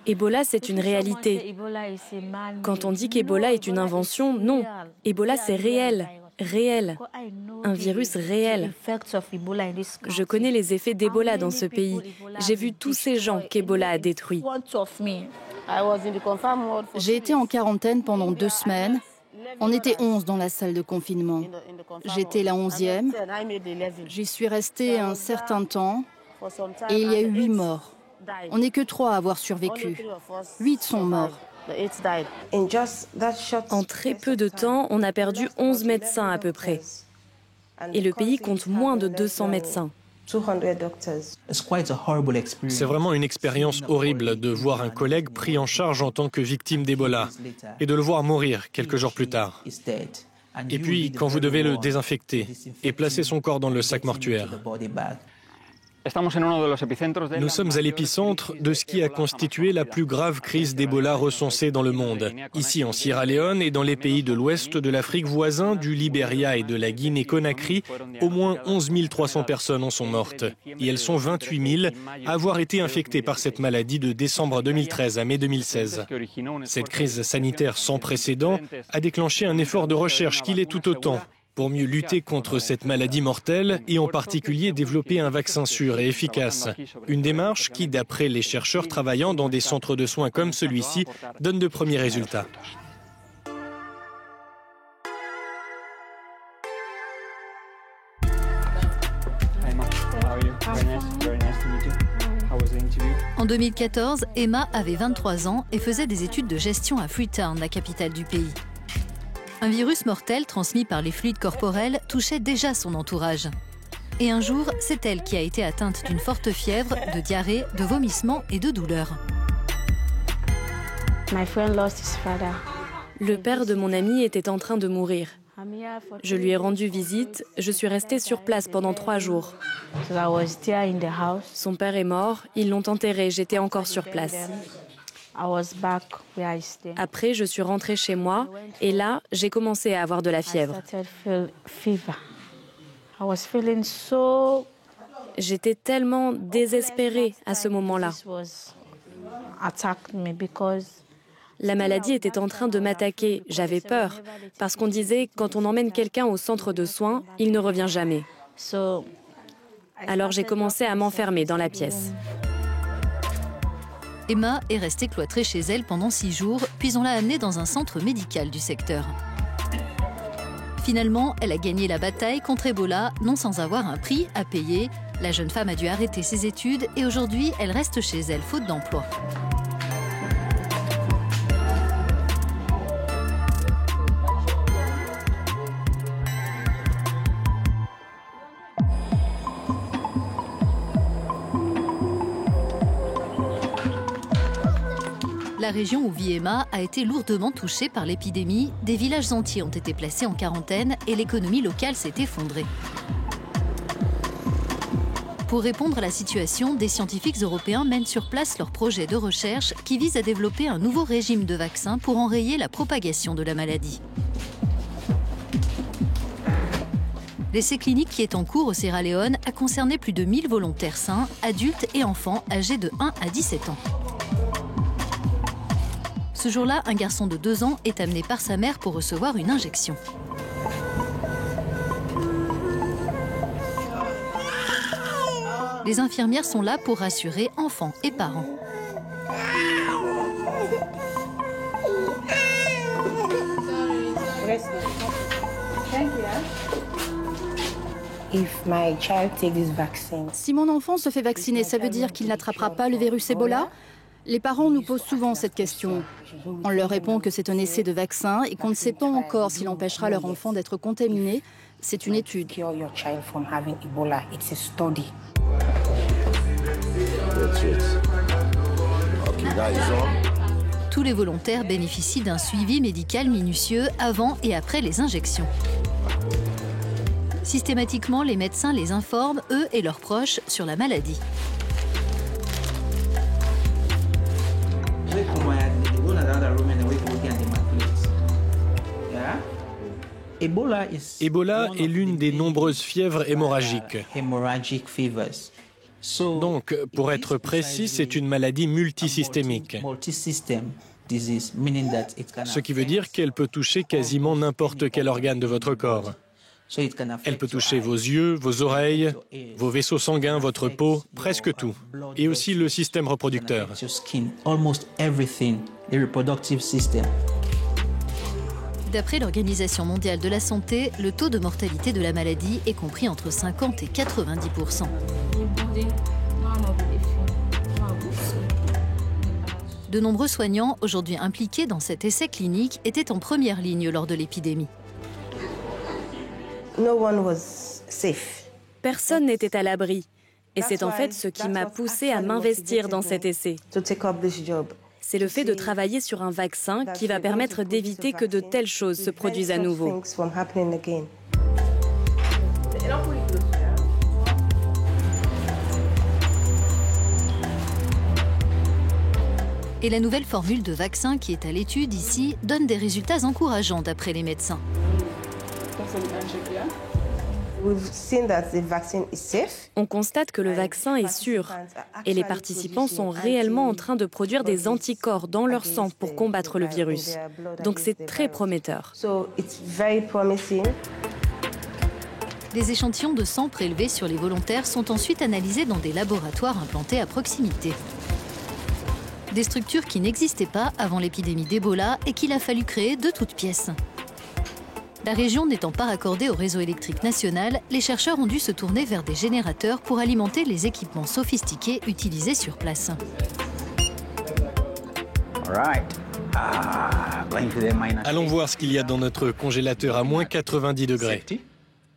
Ebola, c'est une réalité. Quand on dit qu'Ebola est une invention, non. Ebola, c'est réel. Réel. Un virus réel. Je connais les effets d'Ebola dans ce pays. J'ai vu tous ces gens qu'Ebola a détruits. J'ai été en quarantaine pendant 2 semaines. On était 11 dans la salle de confinement. J'étais la 11e. J'y suis restée un certain temps et il y a eu 8 morts. On n'est que 3 à avoir survécu. 8 sont morts. En très peu de temps, on a perdu 11 médecins à peu près. Et le pays compte moins de 200 médecins. C'est vraiment une expérience horrible de voir un collègue pris en charge en tant que victime d'Ebola et de le voir mourir quelques jours plus tard. Et puis, quand vous devez le désinfecter et placer son corps dans le sac mortuaire. Nous sommes à l'épicentre de ce qui a constitué la plus grave crise d'Ebola recensée dans le monde. Ici en Sierra Leone et dans les pays de l'ouest de l'Afrique voisins, du Libéria et de la Guinée-Conakry, au moins 11 300 personnes en sont mortes. Et elles sont 28 000 à avoir été infectées par cette maladie de décembre 2013 à mai 2016. Cette crise sanitaire sans précédent a déclenché un effort de recherche qui l'est tout autant, pour mieux lutter contre cette maladie mortelle et en particulier développer un vaccin sûr et efficace. Une démarche qui, d'après les chercheurs travaillant dans des centres de soins comme celui-ci, donne de premiers résultats. En 2014, Emma avait 23 ans et faisait des études de gestion à Freetown, la capitale du pays. Un virus mortel transmis par les fluides corporels touchait déjà son entourage. Et un jour, c'est elle qui a été atteinte d'une forte fièvre, de diarrhée, de vomissements et de douleurs. Le père de mon ami était en train de mourir. Je lui ai rendu visite, je suis restée sur place pendant 3 jours. Son père est mort, ils l'ont enterré, j'étais encore sur place. Après, je suis rentrée chez moi et là, j'ai commencé à avoir de la fièvre. J'étais tellement désespérée à ce moment-là. La maladie était en train de m'attaquer. J'avais peur parce qu'on disait quand on emmène quelqu'un au centre de soins, il ne revient jamais. Alors j'ai commencé à m'enfermer dans la pièce. Emma est restée cloîtrée chez elle pendant 6 jours, puis on l'a amenée dans un centre médical du secteur. Finalement, elle a gagné la bataille contre Ebola, non sans avoir un prix à payer. La jeune femme a dû arrêter ses études et aujourd'hui, elle reste chez elle, faute d'emploi. La région où vit Emma a été lourdement touchée par l'épidémie. Des villages entiers ont été placés en quarantaine et l'économie locale s'est effondrée. Pour répondre à la situation, des scientifiques européens mènent sur place leur projet de recherche qui vise à développer un nouveau régime de vaccins pour enrayer la propagation de la maladie. L'essai clinique qui est en cours au Sierra Leone a concerné plus de 1000 volontaires sains, adultes et enfants âgés de 1 à 17 ans. Ce jour-là, un garçon de 2 ans est amené par sa mère pour recevoir une injection. Les infirmières sont là pour rassurer enfants et parents. Si mon enfant se fait vacciner, ça veut dire qu'il n'attrapera pas le virus Ebola ? Les parents nous posent souvent cette question. On leur répond que c'est un essai de vaccin et qu'on ne sait pas encore s'il empêchera leur enfant d'être contaminé. C'est une étude. Tous les volontaires bénéficient d'un suivi médical minutieux avant et après les injections. Systématiquement, les médecins les informent, eux et leurs proches, sur la maladie. Ebola est l'une des nombreuses fièvres hémorragiques. Donc, pour être précis, c'est une maladie multisystémique. Ce qui veut dire qu'elle peut toucher quasiment n'importe quel organe de votre corps. Elle peut toucher vos yeux, vos oreilles, vos vaisseaux sanguins, votre peau, presque tout. Et aussi le système reproducteur. D'après l'Organisation mondiale de la santé, le taux de mortalité de la maladie est compris entre 50 et 90%. De nombreux soignants, aujourd'hui impliqués dans cet essai clinique, étaient en première ligne lors de l'épidémie. Personne n'était à l'abri. Et c'est en fait ce qui m'a poussée à m'investir dans cet essai. C'est le fait de travailler sur un vaccin qui va permettre d'éviter que de telles choses se produisent à nouveau. Et la nouvelle formule de vaccin qui est à l'étude ici donne des résultats encourageants d'après les médecins. On constate que le vaccin est sûr et les participants sont réellement en train de produire des anticorps dans leur sang pour combattre le virus. Donc c'est très prometteur. Les échantillons de sang prélevés sur les volontaires sont ensuite analysés dans des laboratoires implantés à proximité. Des structures qui n'existaient pas avant l'épidémie d'Ebola et qu'il a fallu créer de toutes pièces. La région n'étant pas raccordée au réseau électrique national, les chercheurs ont dû se tourner vers des générateurs pour alimenter les équipements sophistiqués utilisés sur place. Allons voir ce qu'il y a dans notre congélateur à moins 90 degrés.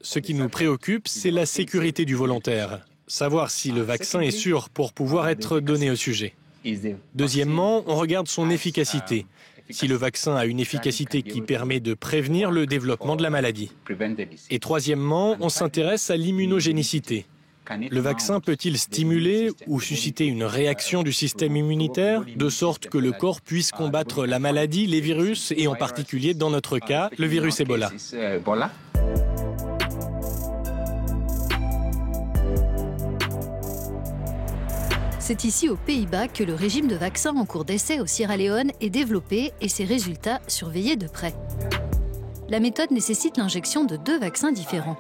Ce qui nous préoccupe, c'est la sécurité du volontaire. Savoir si le vaccin est sûr pour pouvoir être donné au sujet. Deuxièmement, on regarde son efficacité. Si le vaccin a une efficacité qui permet de prévenir le développement de la maladie. Et troisièmement, on s'intéresse à l'immunogénicité. Le vaccin peut-il stimuler ou susciter une réaction du système immunitaire, de sorte que le corps puisse combattre la maladie, les virus, et en particulier, dans notre cas, le virus Ebola. C'est ici aux Pays-Bas que le régime de vaccin en cours d'essai au Sierra Leone est développé et ses résultats surveillés de près. La méthode nécessite l'injection de 2 vaccins différents.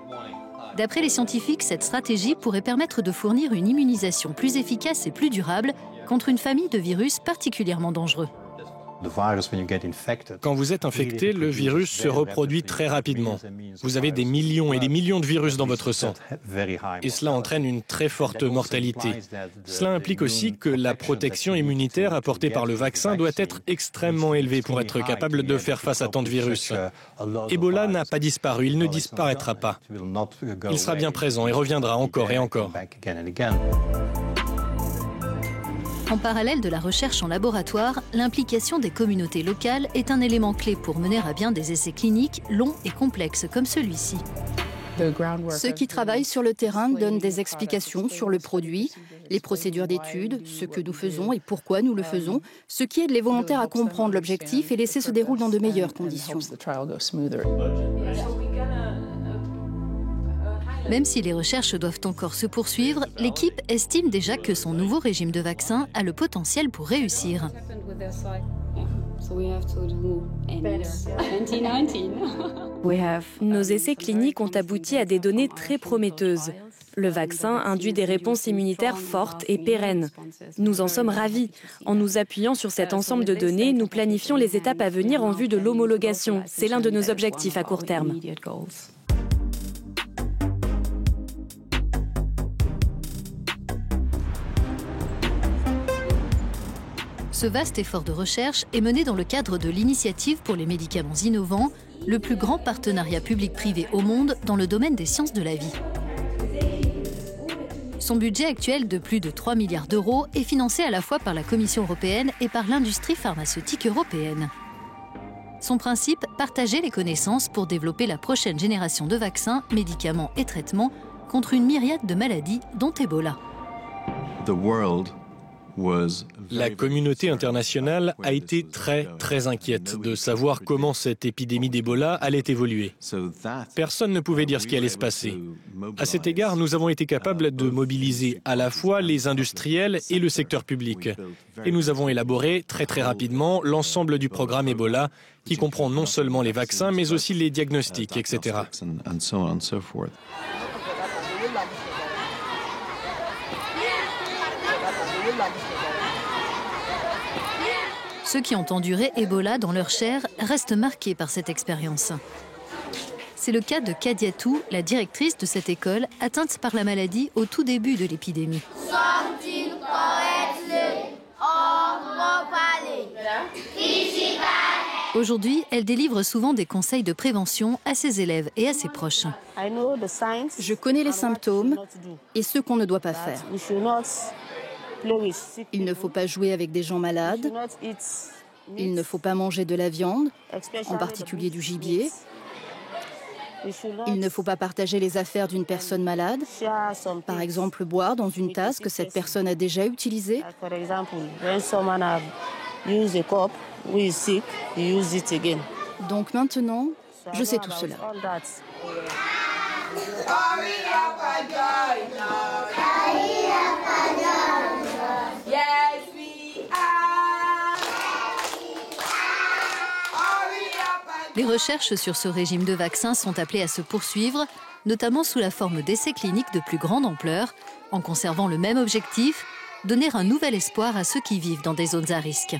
D'après les scientifiques, cette stratégie pourrait permettre de fournir une immunisation plus efficace et plus durable contre une famille de virus particulièrement dangereux. Quand vous êtes infecté, le virus se reproduit très rapidement. Vous avez des millions et des millions de virus dans votre sang. Et cela entraîne une très forte mortalité. Cela implique aussi que la protection immunitaire apportée par le vaccin doit être extrêmement élevée pour être capable de faire face à tant de virus. Ebola n'a pas disparu, il ne disparaîtra pas. Il sera bien présent et reviendra encore et encore. En parallèle de la recherche en laboratoire, l'implication des communautés locales est un élément clé pour mener à bien des essais cliniques longs et complexes comme celui-ci. Ceux qui travaillent sur le terrain donnent des explications sur le produit, les procédures d'études, ce que nous faisons et pourquoi nous le faisons, ce qui aide les volontaires à comprendre l'objectif et l'essai se déroule dans de meilleures conditions. Même si les recherches doivent encore se poursuivre, l'équipe estime déjà que son nouveau régime de vaccin a le potentiel pour réussir. Nos essais cliniques ont abouti à des données très prometteuses. Le vaccin induit des réponses immunitaires fortes et pérennes. Nous en sommes ravis. En nous appuyant sur cet ensemble de données, nous planifions les étapes à venir en vue de l'homologation. C'est l'un de nos objectifs à court terme. Ce vaste effort de recherche est mené dans le cadre de l'Initiative pour les médicaments innovants, le plus grand partenariat public-privé au monde dans le domaine des sciences de la vie. Son budget actuel de plus de 3 milliards d'euros est financé à la fois par la Commission européenne et par l'industrie pharmaceutique européenne. Son principe, partager les connaissances pour développer la prochaine génération de vaccins, médicaments et traitements contre une myriade de maladies, dont Ebola. La communauté internationale a été très inquiète de savoir comment cette épidémie d'Ebola allait évoluer. Personne ne pouvait dire ce qui allait se passer. À cet égard, nous avons été capables de mobiliser à la fois les industriels et le secteur public. Et nous avons élaboré très rapidement l'ensemble du programme Ebola, qui comprend non seulement les vaccins, mais aussi les diagnostics, etc. Ceux qui ont enduré Ebola dans leur chair restent marqués par cette expérience. C'est le cas de Kadiatou, la directrice de cette école, atteinte par la maladie au tout début de l'épidémie. Aujourd'hui, elle délivre souvent des conseils de prévention à ses élèves et à ses proches. Je connais les symptômes et ce qu'on ne doit pas faire. Il ne faut pas jouer avec des gens malades. Il ne faut pas manger de la viande, en particulier du gibier. Il ne faut pas partager les affaires d'une personne malade. Par exemple, boire dans une tasse que cette personne a déjà utilisée. Donc maintenant, je sais tout cela. Les recherches sur ce régime de vaccins sont appelées à se poursuivre, notamment sous la forme d'essais cliniques de plus grande ampleur, en conservant le même objectif, donner un nouvel espoir à ceux qui vivent dans des zones à risque.